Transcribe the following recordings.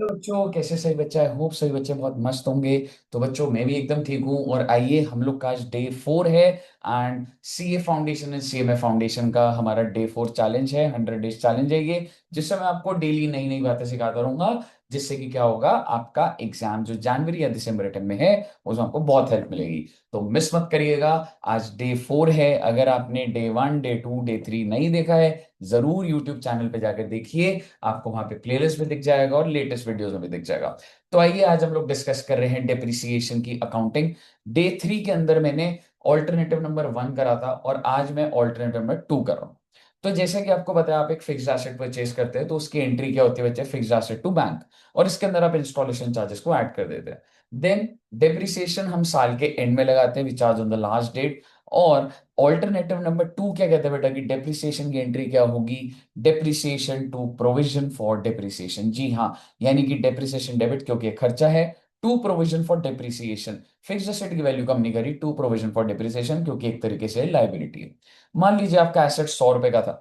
तो बच्चों कैसे, सही बच्चा है, होप सही बच्चे बहुत मस्त होंगे। तो बच्चों मैं भी एकदम ठीक हूँ, और आइए हम लोग का आज डे 4 है। And CA foundation and CMA foundation का हमारा डे 4 चैलेंज है, 100 डेज चैलेंज है ये। जिससे मैं आपको डेली नई नई बातें सिखाता रहूंगा, जिससे कि क्या होगा, आपका एग्जाम जो जनवरी या दिसंबर टाइम में है उसमें आपको बहुत हेल्प मिलेगी। तो मिस मत करिएगा। आज डे 4 है। अगर आपने डे 1 डे 2 डे 3 नहीं देखा है, जरूर यूट्यूब चैनल पे जाकर देखिए। आपको वहां पे प्लेलिस्ट में दिख जाएगा और लेटेस्ट वीडियोस में भी दिख जाएगा। तो आइए आज हम लोग डिस्कस कर रहे हैं डेप्रिसिएशन की अकाउंटिंग। डे 3 के अंदर मैंने ऑल्टरनेटिव नंबर 1 करा था, और आज मैं ऑल्टरनेटिव नंबर 2 कर रहा हूं। तो जैसे कि आपको बताया, आप एक फिक्स्ड एसेट परचेज करते हैं तो उसकी एंट्री क्या होती है बच्चे, फिक्स्ड एसेट टू बैंक। और इसके अंदर आप इंस्टॉलेशन चार्जेस को ऐड कर देते हैं। देन डेप्रिसिएशन हम साल के एंड में लगाते हैं, which are on the last date. और ऑल्टरनेटिव नंबर 2 क्या कहते हैं बेटा, कि डेप्रिसिएशन की एंट्री क्या होगी, depreciation to provision for depreciation. जी हाँ, यानी कि डेप्रिसिएशन डेबिट क्योंकि ये खर्चा है, to provision for depreciation fixed asset की वैल्यू कम नहीं करी, टू प्रोविजन फॉर डेप्रिसिएशन क्योंकि एक तरीके से लाइबिलिटी है। मान लीजिए आपका एसेट 100 रुपए का था,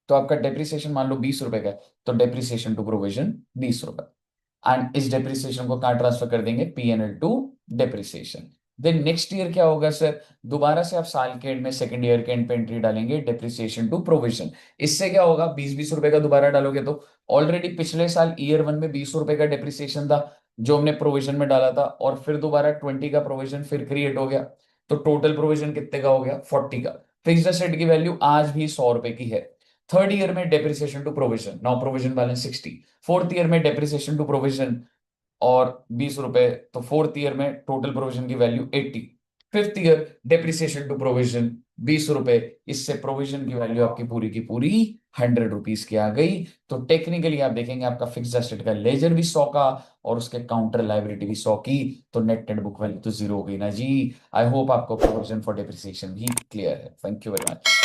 तो आपका डेप्रिसिएशन मान लो 20 रुपए का है, तो डेप्रिसिएशन टू प्रोविजन 20 रुपए। एंड इस डेप्रिसिएशन को कहां ट्रांसफर कर देंगे, PNL to depreciation. Then next year क्या होगा सर, दोबारा से आप साल के एंड में सेकंड ईयर के एंड पे एंट्री डालेंगे, डेप्रिसिएशन टू प्रोविजन। इससे क्या होगा, 20-20 रुपए का दोबारा डालोगे तो ऑलरेडी पिछले साल ईयर 1 में 20 रुपए का डेप्रिसिएशन था जो हमने प्रोविजन में डाला था, और फिर दोबारा 20 का प्रोविजन फिर क्रिएट हो गया। तो टोटल प्रोविजन कितने का हो गया, 40 का। फिक्स्ड एसेट की वैल्यू आज भी 100 रुपए की है। थर्ड ईयर में depreciation to provision, now provision balance 60। Fourth year में डेप्रिसिएशन टू प्रोविजन और 20 रुपए, तो फोर्थ ईयर में टोटल प्रोविजन की value 80। Fifth year depreciation to provision 20 रुपए। इससे प्रोविजन की वैल्यू आपकी पूरी की पूरी 100 रुपीज की आ गई। तो टेक्निकली आप देखेंगे आपका फिक्स्ड एसेट का लेजर भी 100 का, और उसके काउंटर लाइबिलिटी भी 100 की। तो नेट बुक वैल्यू तो जीरो हो गई ना जी। आई होप आपको प्रोविजन फॉर डेप्रिसिएशन भी क्लियर है। Thank you very much.